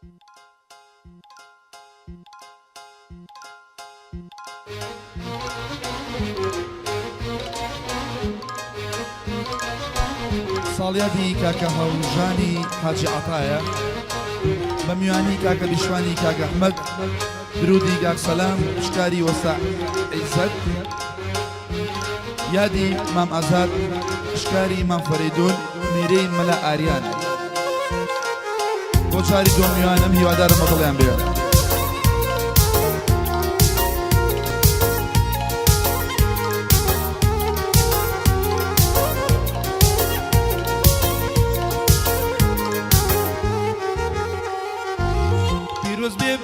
ساڵیادی کاکە هەڵژانی حاجی عەتایە بە میوانی کاکە بیشوانی کاکە ئەحمەد درودی کاک سەلام شکاری وەسع عیزەت یادی مام ئازاد شکاری مام فەریدون میرەی مەلا ئاریان بۆ جاری دۆ میوانم هیوادارم بەدڵیان بێ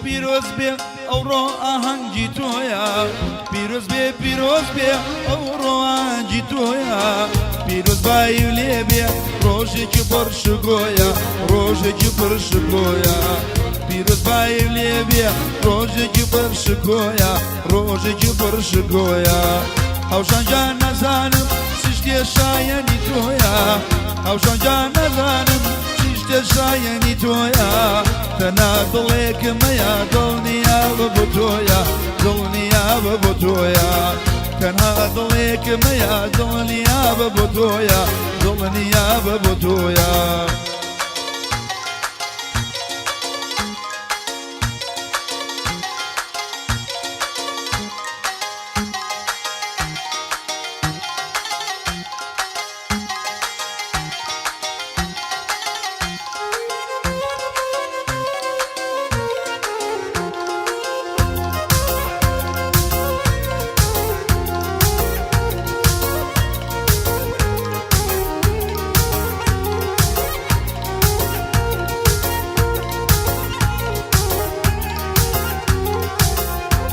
پیرۆز بێ ئەوڕۆ ئاهەنگی تۆیە پیرۆز بێ ئەوڕۆ ئاهەنگی تۆیە پیرۆز بای و لێ بێ ڕۆژێکی پڕشگۆیە ڕۆژێکی پڕشگۆیە پیرۆز بای و لێ بێ ڕۆژێکی پڕشگۆیە ڕۆژێکی پڕشگۆیە هەوشان جان نەزانم سشتێ شایەنی تۆیە هەوشان جان نەزانم سشتێ شایەنی تۆیە تەنها دڵێکمەیە دڵنیابە بۆ تۆیە دڵنیابە بۆ تۆیە تەنها دڵێکمەیە دڵنیابە بۆ تۆیە دڵنیابە بۆ تۆیە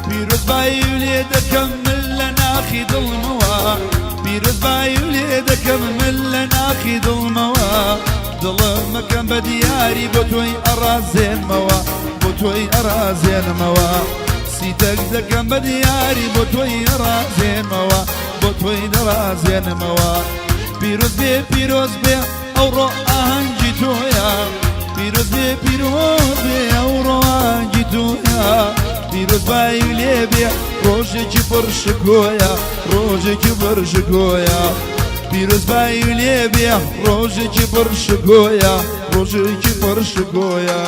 پیرۆز بای و لێ دەکەم من لە ناخی دڵمەوە پیرۆز بای و لێ دەکەم من لە ناخی دڵمەوە دڵم مەکەم بە دیاری بۆ تۆی ئەڕازێنمەوە بۆ تۆی ئەڕازێنمەوە سیتەک دەکەم بە دیاری بۆ تۆی ئەڕازێنمەوە بۆ تۆی دەڕازێنمەوە پیرۆز بێ ئەوڕۆ ئاهەنگی تۆیە پیرۆز بێ ئەوڕۆ ئاهەنگی تۆیە پیرۆز بای و لێ بێ ڕۆژێکی پڕشگۆیە ڕۆژێکی پڕشگۆیە پیرۆز بای و لێ بێ ڕۆژێکی پڕشگۆیە ڕۆژێکی پڕشگۆیە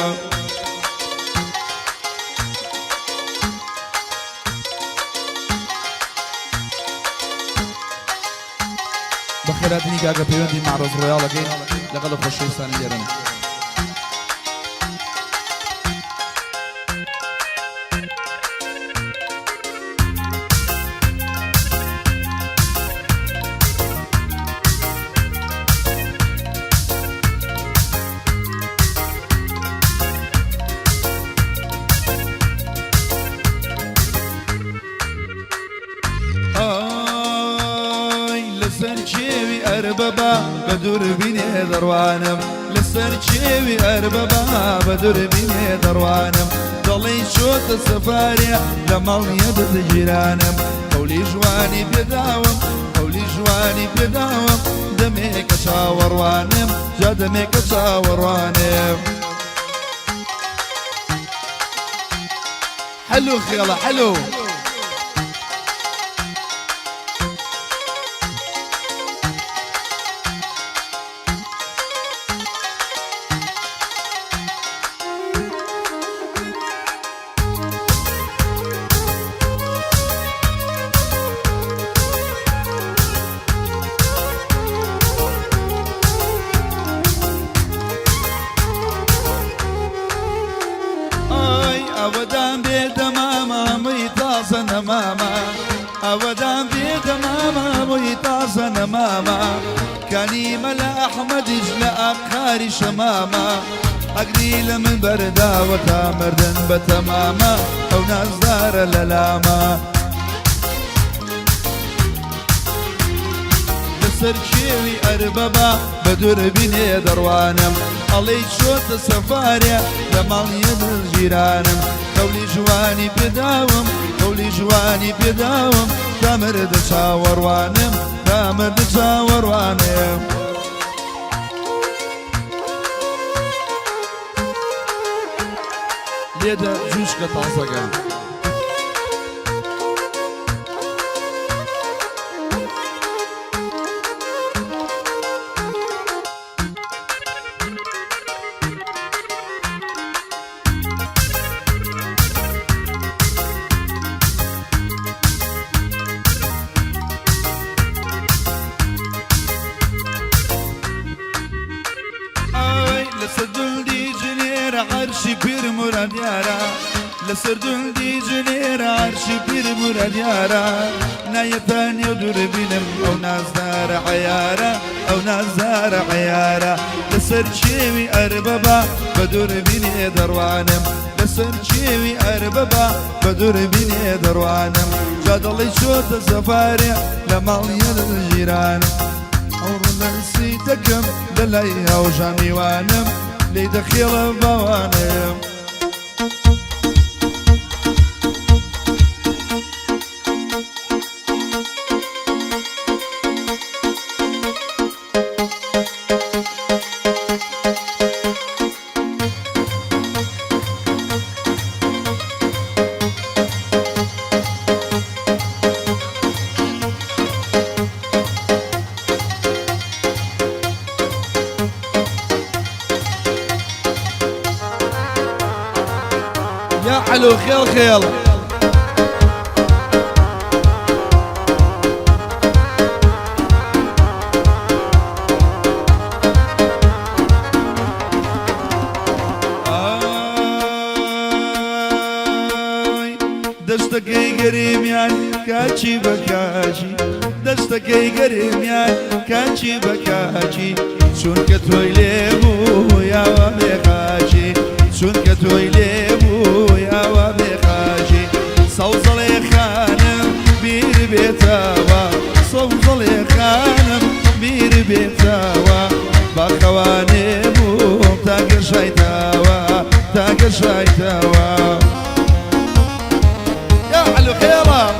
بەخێراتنی کاکە پەیوەندی معرۆز ڕۆیاڵەکەین لەگەڵ خۆشەویستانی لێرەن لەسەر چێوی ئەربەبا بە دووربینێ دەڕوانم لەسەر چێوی ئەربەبا بە دووربینێ دەڕوانم دەڵێی چۆتە سەفارێ لە ماڵیە دەجیرانم هەولی ژوانی پێداوم هەولی ژوانی پێداوم دەمێکە چاوەڕوانم جا دەمێکە چاوەڕوانم حلو خێڵە حلو ئەوەدان بێدە مامە هەمووی تازە نەمامە ئەوەدان بێدە مامە هەمووی تازە نەمامە کانیمە لە ئەحمەدیش لە ئاقاری شەمامە ئەگری لە من بەرداوە تا مردن بە تەمامە ئەو نازدارە لە لامە لەسەر کێوی ئەربەبا بە دووربینێ دەڕوانم ئەڵێی چۆتە سەفارێ لە ماڵیە دڵگیرانم هەولی ژوانی پێداوم هەولی ژوانی پێداوم تا مردە چاوەڕوانم تا مردە چاوەڕوانم لێدە جوشکە تازەگە عرشي بير مراد يارا لسردون دي جنير عرشي بير مراد يارا نايتان يدور بينم او نازدار عيارا او نازدار عيارا لسر شيوي اربابا بدور بيني دروانم لسر شيوي اربابا بدور بيني دروانم جادلي شوت الزفاري لماليان الجيران عمرنا نسيتكم دليها وجاني وانم لي دخيل بوانم يا حلو خيل خيل دستكي قريم يا كاتشي بكاشي دستكي قريم يا كاتشي بكاشي شون كتوي ليبو يا وبيخاشي شون كتوي ليبو يا وبيخاشي صوصلي خانم بير بيتاوا صوصلي خانم بير بيتاوا بخواني بو تاقر شايتاوا تاقر شايتاوا يا حلو خيرة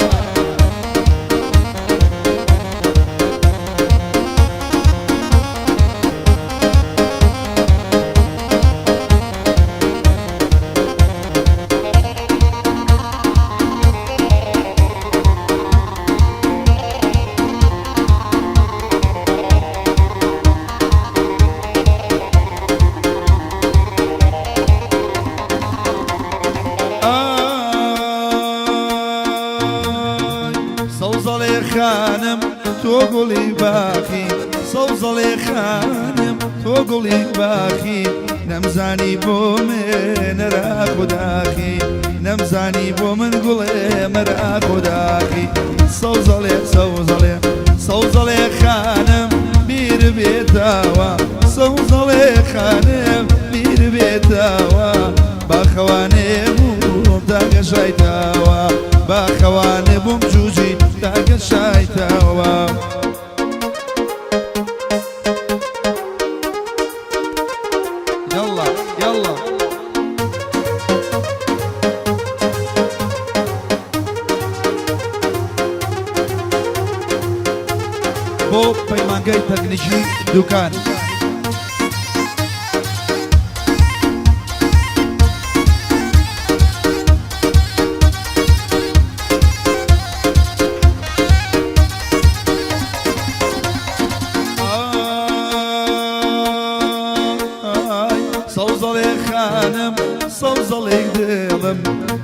صوصلي خانم توقولي باخي صوصلي خانم توقولي باخي نمزاني بو من راكو داخي نمزاني بو من قولي مراكو داخي صوصلي صوصلي صوصلي خانم بير بيتاوا صوصلي خانم بير بيتاوا باخواني بو تاقا شايتاوا باخواني بو مجوجي تاقا شايتاوا يلا يلا بو بيمانجاي تقنيشي دوكان صوصلي خانم صوصلي دلم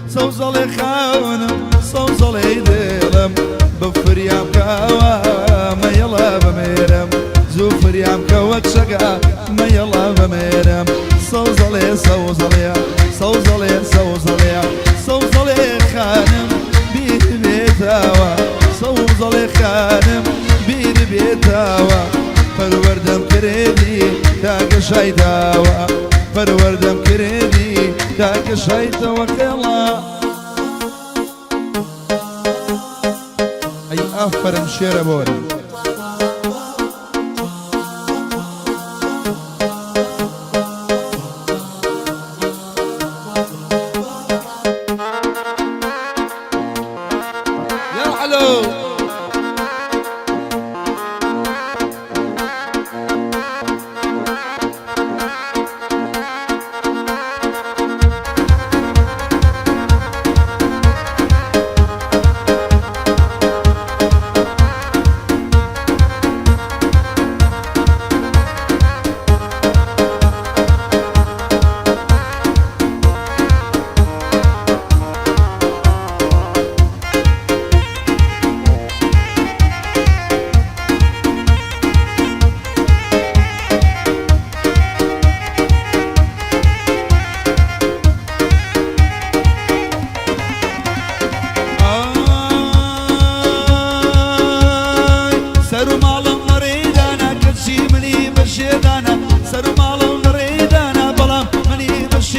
صوصلي خانم صوصلي دلم بفريام كوا ما يلا بميرم زوفريام كوا تشقى ما يلا بميرم صوصلي صوصلي صوصلي صوصلي صوصلي خانم بيت بيتاوا صوصلي خانم بيت بيتاوا فالوردم كريدي تاق شايتاوا فالوردم كريدي تاق شايتاوا كلا اي افرم شيربوني يا حلو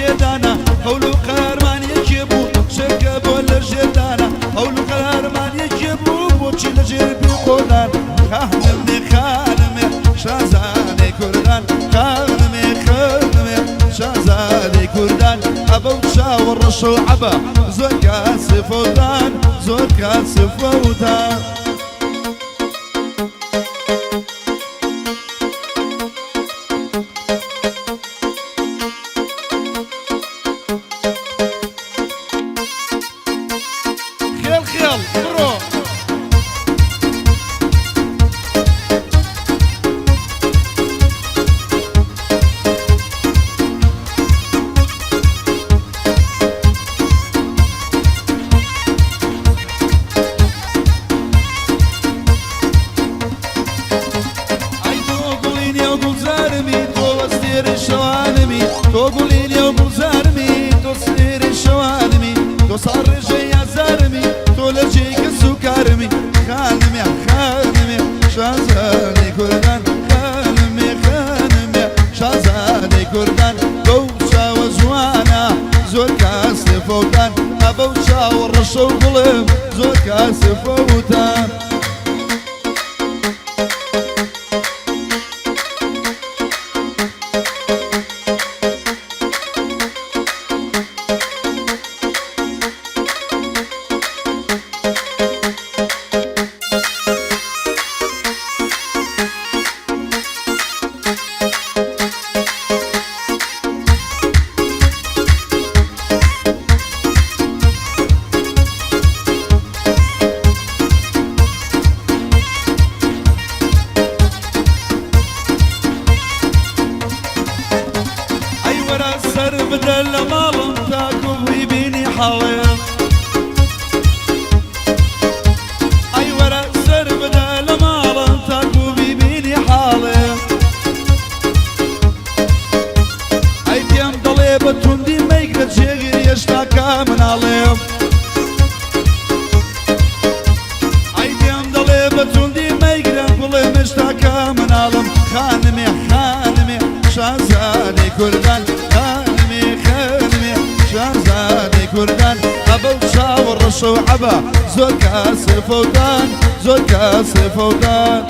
جێدانە هەوڵ و قەرمانیەکێ بوو شەکە بۆ لە ژێردانە هەوڵ و قەرمانیەکێ بوو بۆچی لە ژێر بیخۆدان خانمێ خانمێ شازادەی کوردان خانمێ خانمێ شازادەی کوردان ئەبەو چاوە ڕەشە و عەبە زۆر کاسی فەوتان زۆر کاسی فەوتان تۆ گوڵینێ و گوڵزارمی تۆ سێری شەوانمی تۆ ساڕێژە یازارمی تۆ لە جێیکە سوکارمی خانمێ خانمێ شازادەی کوردان خانمێ خانمێ شازادەی کوردان بەو چاوە جوانە زۆر کاسی فەوتان ئەبەو چاوە ڕەشە و گوڵم زۆر کاسی فەوتان سر بدل مالم تاكو ويبيني حاڵێم ئەی وەرە سەر بدە لە ماڵم تاکو بیبینی حاڵێم ئەی پێم دەڵێ بە توندی مەیگرە جێگیر هێشتا کا مناڵێم ئەی پێم دەڵێ بە توندی مەیگرە بڵێ هێشتا کا مناڵم خانمێ خانمێ شازادەی کوردان شازادەی کوردان ئەبەو چاوە ڕەشە و عەبە زۆر کاسی فەوتان زۆر کاسی فەوتان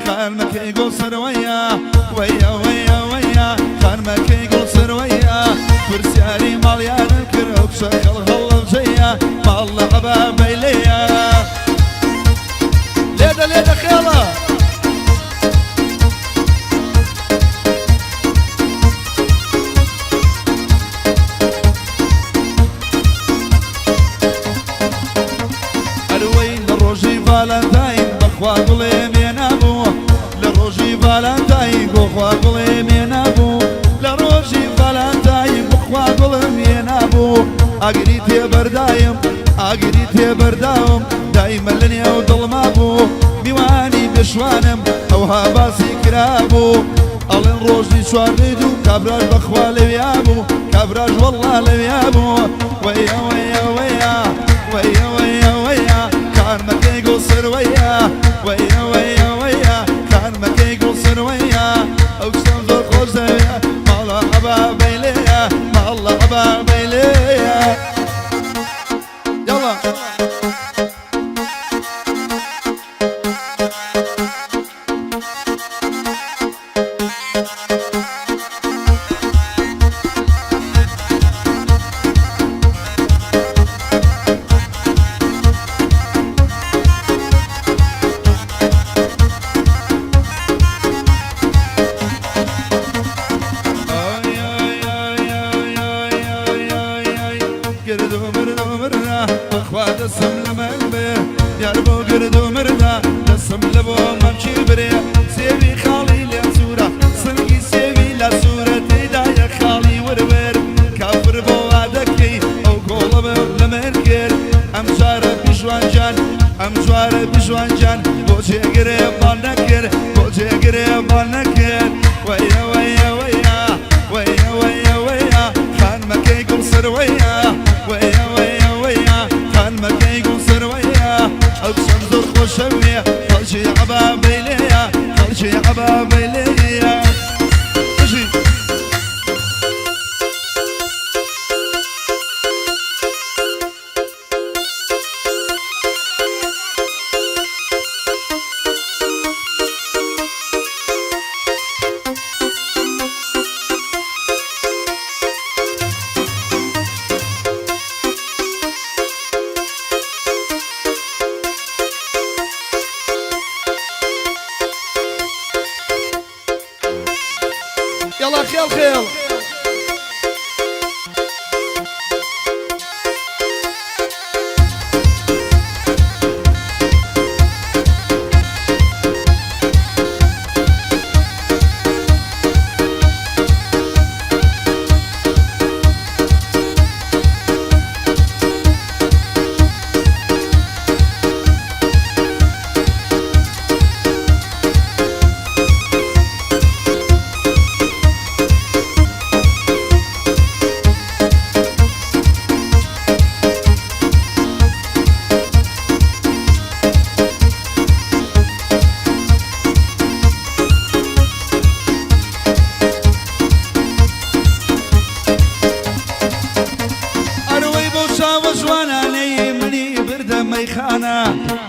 خانمەکەی گۆڵ سەروەیە وەیە وەیە وەیە خانمەکەی گوڵ سەروەیە پرسیاری ماڵیانم کرد و پشە خەڵ هەڵەبجەیە ماڵ لە عەبا بەیلەیە لێدە لێدە خێڵە ئەروەی لە ڕۆژی ڤالەنتاین بەخوا گوڵێم هێنابوو لە ڕۆژی ڤالەنتاین بۆخوا گوڵێم هێنابوو لە ڕۆژی ڤالەنتاین بخوا گوڵم هێنابوو ئاگری تێبەردایم ئاگری تێبەرداوم دایمە لە نێو دڵما بوو میوانی بێشوانم ئەوها باسی کرابوو ئەڵێن ڕۆژی چواردەی دوو کابراش بەخوا لەویا بوو کابراش وەڵڵا لەویا بوو وەیە وەیە وەیە وەیە وەیە وەیە خانمەکەی گوڵ سەروەیە وەیە وەیە وەیە خانمەکەی گوڵ سەروەیە ئەو شتەم زۆر خۆش دەوێ ماڵە عەبا بەیلەیە ماڵە عەبا بەیلەیە یاڵا يلا خيل خيل.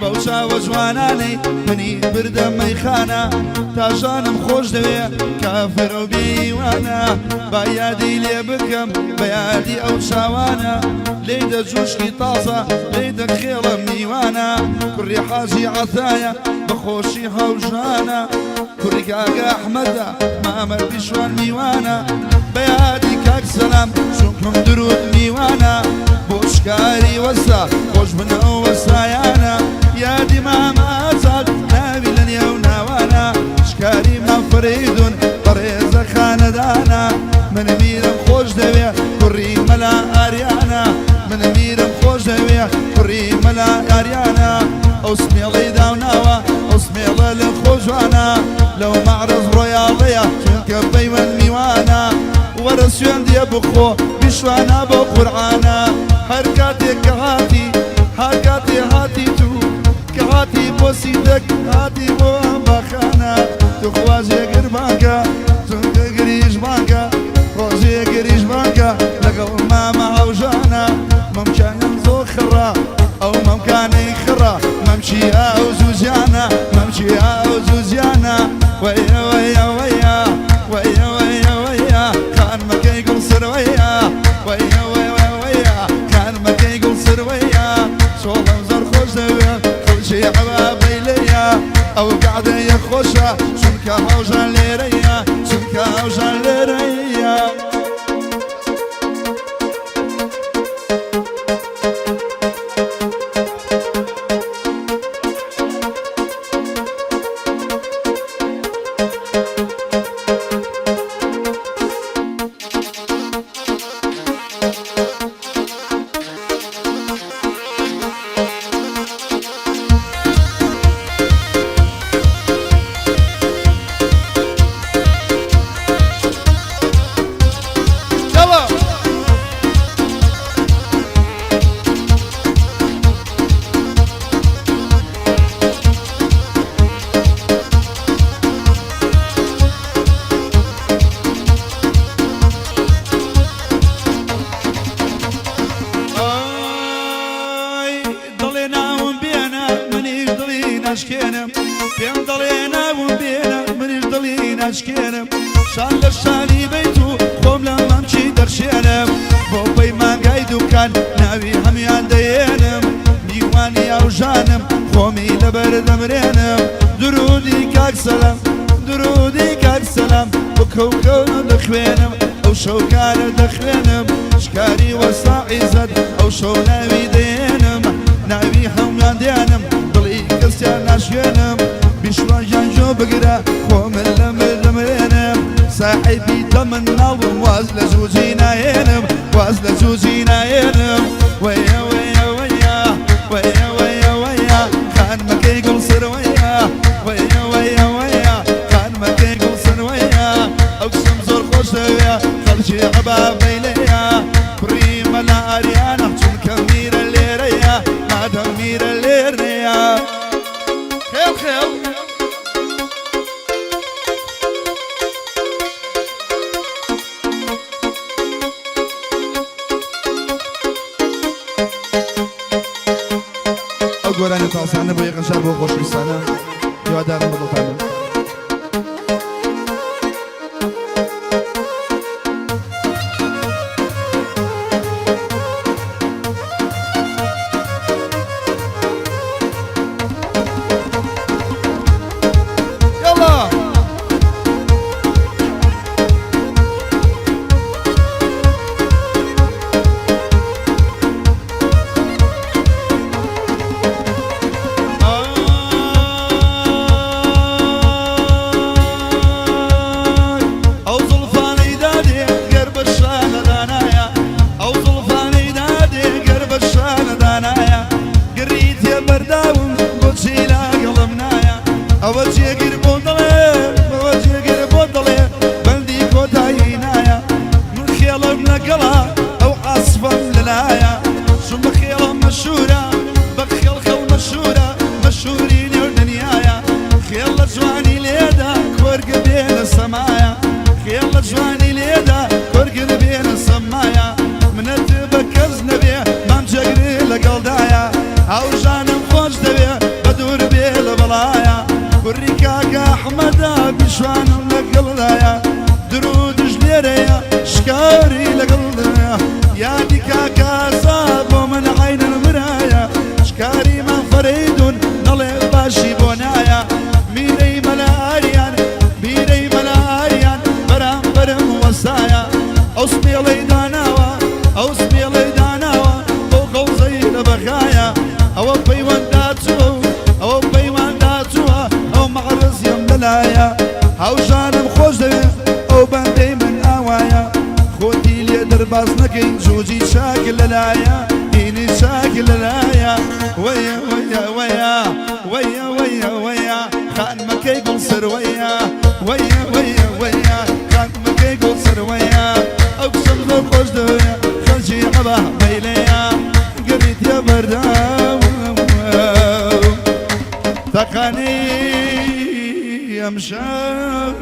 بوسا وجواناني مني برد ميخانا تاجانم خوش دوية كافر وبيوانا بايادي لي بكم بايادي او شاوانا ليدا جوشكي طازة ليدا خيرة ميوانا كري حاجي عثايا بخوشي هوجانا كري كاكا احمدا ماما بيشوان ميوانا بايادي كاك سلام شوكم درود ميوانا بوشكاري وسا خوش بنا وسايانا يا دي ماما زاد نابي لن وناوانا شكاري ما فريدون طريزة خاندانا من ميرم خوش دوية كري ملا اريانا من ميرم خوش دوية كري ملا اريانا اسمي الله داوناوا اسمي الله لخوجوانا لو معرض رياضية شنك بيوان ميوانا ورسيان دي بخو بشوانا بقرعانا حركاتي كهاتي حركاتي هاتي تو كهاتي بوسيدك هاتي بو بخانا تخوازي قربانكا تنك قريش بانكا روزي قريش بانكا لقل ماما هوجانا ممكن ينزو خرا او ممكن يخرا ممشي او زوزيانا ممشي او زوزيانا ويا ويا ويا ويا ويا ويا كان مكي يقول سرويا ويا ويا ويا كان مكي يقول سرويا شولا وزر خوش دويا كل شي حبابي ليا او قاعدة يخوشا شنكا هوجا ليريا شنكا هوجا ليريا فين ضلينا وبينا منيش ضلينا اشكينا شال الشالي بيتو خوم لما امشي درشينا بوبي ما قايدو كان ناوي هميان دينم ميواني او جانم خومي لبرد امرينم درودي كاك سلام درودي كاك سلام بكوكو دخوينم او شوكار دخوينم شكاري وصاعي زد او شو ناوي دينم ناوي هميان دينم كسيان ناشينم بشوان جانجو بقرا خوم اللمرينم صاحبي دمن نظم وازل زوزينا ينم وازل زوزينا ينم ويا ويا ويا ويا ويا ويا كان مكي يقول سرويا ويا ويا ويا كان مكي يقول سرويا اقسم زور خوش دويا خلشي عبابي ليا بريم لا اريانا شنك مير الليريا ما دمير الليريا خيل خيل أقول أنا تعصانا بغيق نشاب وخوش بسانا يوادارم بضلطانا خيال جواني ليدا كرقن بين السمايا من تبكز نبيه مام جقري لقلدايا او جانم خوش دبيه بدور بيه البلايا كريكاك احمدا بشوان لقلدايا درود جليريا شكاري لقلدايا يا دي كاكا صابو من عين المرايا شكاري من فريد نلي باشي بونايا ميري ملاريان ميري ملاريان برام برم وسايا اسمي ليداناوا اسمي ليداناوا فوق زي البخايا او بيوان داتو او بيوان داتو او معرز يم دلايا او جانم خوش او بندي من اوايا خودي لي درباس نكين جوجي شاكل لايا إني شاكل لايا ويا ويا ويا ويا ويا ويا خان مكي يقول سر ويا ويا ويا ويا خان مكي يقول سر ويا أقسم ذو خوش دويا خلجي عبا بيليا قريت يا برداو ثقاني يمشاو